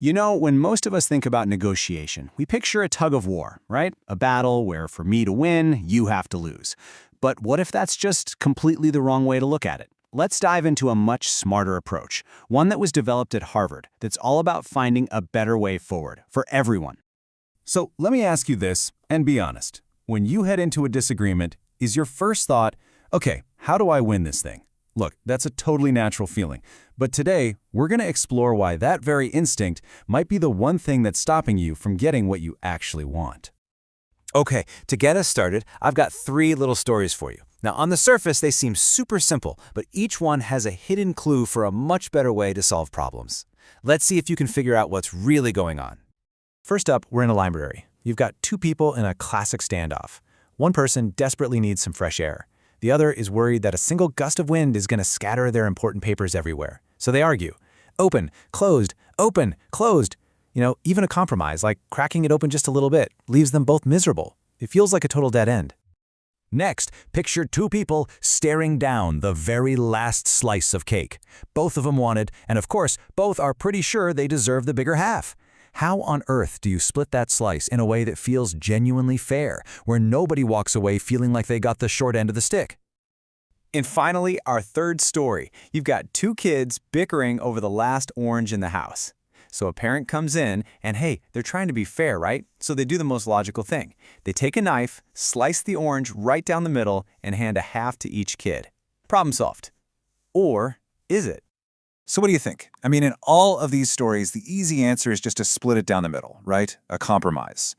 You know, when most of us think about negotiation, we picture a tug of war, right? A battle where for me to win, you have to lose. But what if that's just completely the wrong way to look at it? Let's dive into a much smarter approach, one that was developed at Harvard that's all about finding a better way forward for everyone. So let me ask you this, and be honest. When you head into a disagreement, is your first thought, okay, how do I win this thing? Look, that's a totally natural feeling. But today, we're going to explore why that very instinct might be the one thing that's stopping you from getting what you actually want. Okay, to get us started, I've got three little stories for you. Now, on the surface, they seem super simple, but each one has a hidden clue for a much better way to solve problems. Let's see if you can figure out what's really going on. First up, we're in a library. You've got two people in a classic standoff. One person desperately needs some fresh air. The other is worried that a single gust of wind is going to scatter their important papers everywhere. So they argue. Open, closed, open, closed. Even a compromise, like cracking it open just a little bit, leaves them both miserable. It feels like a total dead end. Next, picture two people staring down the very last slice of cake. Both of them wanted, and of course, both are pretty sure they deserve the bigger half. How on earth do you split that slice in a way that feels genuinely fair, where nobody walks away feeling like they got the short end of the stick? And finally, our third story. You've got two kids bickering over the last orange in the house. So a parent comes in and hey, they're trying to be fair, right? So they do the most logical thing. They take a knife, slice the orange right down the middle, and hand a half to each kid. Problem solved. Or is it? So what do you think? I mean, in all of these stories, the easy answer is just to split it down the middle, right? A compromise.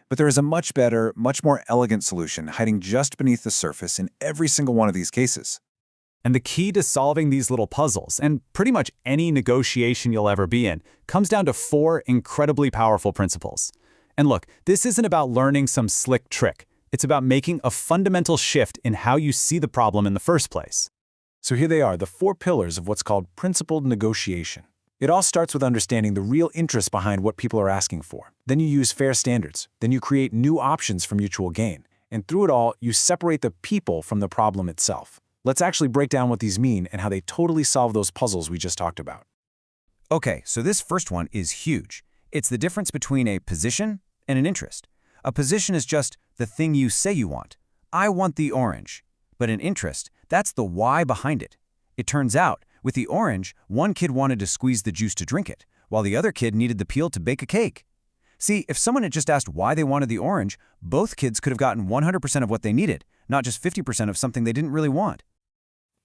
But there is a much better, much more elegant solution hiding just beneath the surface in every single one of these cases. And the key to solving these little puzzles, and pretty much any negotiation you'll ever be in, comes down to four incredibly powerful principles. And look, this isn't about learning some slick trick. It's about making a fundamental shift in how you see the problem in the first place. So here they are, the four pillars of what's called principled negotiation. It all starts with understanding the real interest behind what people are asking for. Then you use fair standards. Then you create new options for mutual gain. And through it all, you separate the people from the problem itself. Let's actually break down what these mean and how they totally solve those puzzles we just talked about. Okay, so this first one is huge. It's the difference between a position and an interest. A position is just the thing you say you want. I want the orange. But an interest, that's the why behind it. It turns out, with the orange, one kid wanted to squeeze the juice to drink it, while the other kid needed the peel to bake a cake. See, if someone had just asked why they wanted the orange, both kids could have gotten 100% of what they needed, not just 50% of something they didn't really want.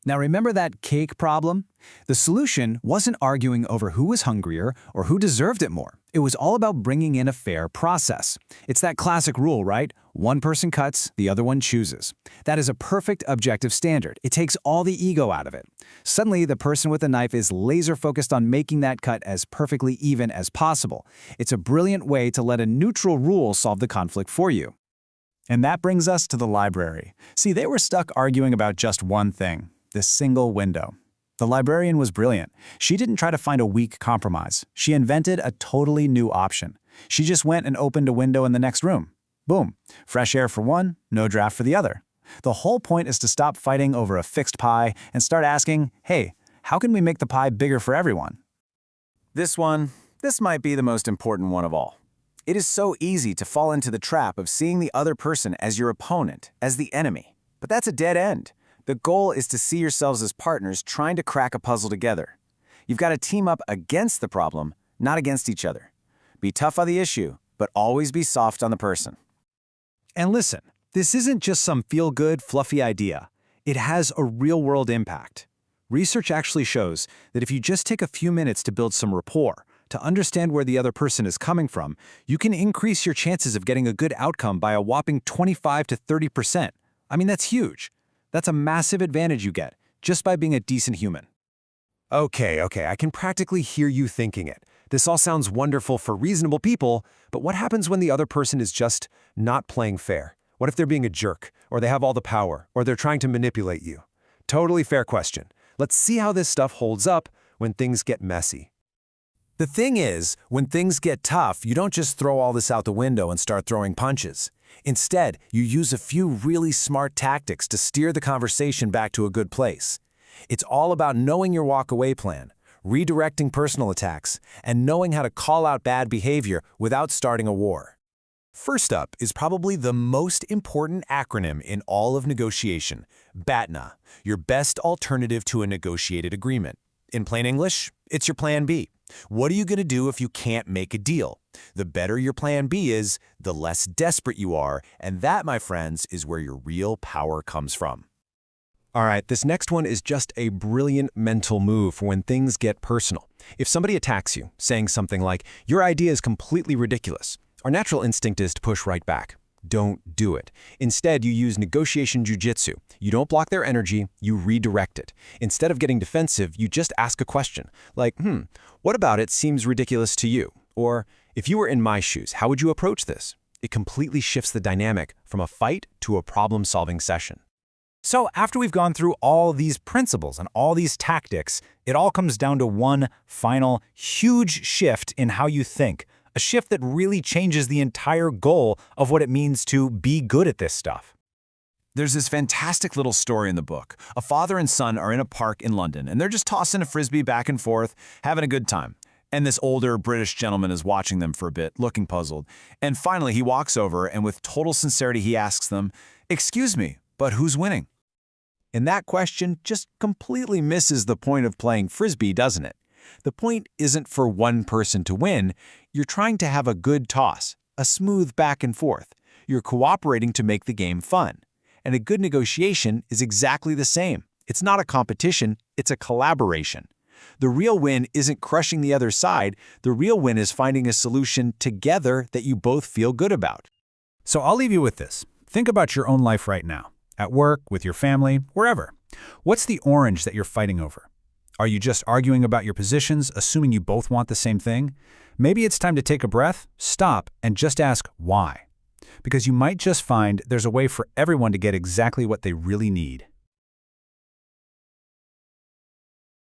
Now remember that cake problem? The solution wasn't arguing over who was hungrier or who deserved it more. It was all about bringing in a fair process. It's that classic rule, right? One person cuts, the other one chooses. That is a perfect objective standard. It takes all the ego out of it. Suddenly, the person with the knife is laser-focused on making that cut as perfectly even as possible. It's a brilliant way to let a neutral rule solve the conflict for you. And that brings us to the library. See, they were stuck arguing about just one thing. This single window. The librarian was brilliant. She didn't try to find a weak compromise. She invented a totally new option. She just went and opened a window in the next room. Boom. Fresh air for one, no draft for the other. The whole point is to stop fighting over a fixed pie and start asking, hey, how can we make the pie bigger for everyone? This might be the most important one of all. It is so easy to fall into the trap of seeing the other person as your opponent, as the enemy. But that's a dead end. The goal is to see yourselves as partners trying to crack a puzzle together. You've got to team up against the problem, not against each other. Be tough on the issue, but always be soft on the person. And listen, this isn't just some feel-good, fluffy idea. It has a real-world impact. Research actually shows that if you just take a few minutes to build some rapport, to understand where the other person is coming from, you can increase your chances of getting a good outcome by a whopping 25 to 30%. I mean, that's huge. That's a massive advantage you get, just by being a decent human. Okay, I can practically hear you thinking it. This all sounds wonderful for reasonable people, but what happens when the other person is just not playing fair? What if they're being a jerk, or they have all the power, or they're trying to manipulate you? Totally fair question. Let's see how this stuff holds up when things get messy. The thing is, when things get tough, you don't just throw all this out the window and start throwing punches. Instead, you use a few really smart tactics to steer the conversation back to a good place. It's all about knowing your walk-away plan, redirecting personal attacks, and knowing how to call out bad behavior without starting a war. First up is probably the most important acronym in all of negotiation, BATNA, your best alternative to a negotiated agreement. In plain English, it's your plan B. What are you going to do if you can't make a deal? The better your plan B is, the less desperate you are, and that, my friends, is where your real power comes from. All right, this next one is just a brilliant mental move for when things get personal. If somebody attacks you, saying something like, "Your idea is completely ridiculous," our natural instinct is to push right back. Don't do it. Instead, you use negotiation jujitsu. You don't block their energy, you redirect it. Instead of getting defensive, you just ask a question, like, what about it seems ridiculous to you? Or, if you were in my shoes, how would you approach this? It completely shifts the dynamic from a fight to a problem-solving session. So after we've gone through all these principles and all these tactics, it all comes down to one final huge shift in how you think. A shift that really changes the entire goal of what it means to be good at this stuff. There's this fantastic little story in the book. A father and son are in a park in London, and they're just tossing a frisbee back and forth, having a good time. And this older British gentleman is watching them for a bit, looking puzzled. And finally, he walks over, and with total sincerity, he asks them, "Excuse me, but who's winning?" And that question just completely misses the point of playing frisbee, doesn't it? The point isn't for one person to win. You're trying to have a good toss, a smooth back and forth. You're cooperating to make the game fun. And a good negotiation is exactly the same. It's not a competition, it's a collaboration. The real win isn't crushing the other side. The real win is finding a solution together that you both feel good about. So I'll leave you with this. Think about your own life right now. At work, with your family, wherever. What's the orange that you're fighting over? Are you just arguing about your positions, assuming you both want the same thing? Maybe it's time to take a breath, stop, and just ask why. Because you might just find there's a way for everyone to get exactly what they really need.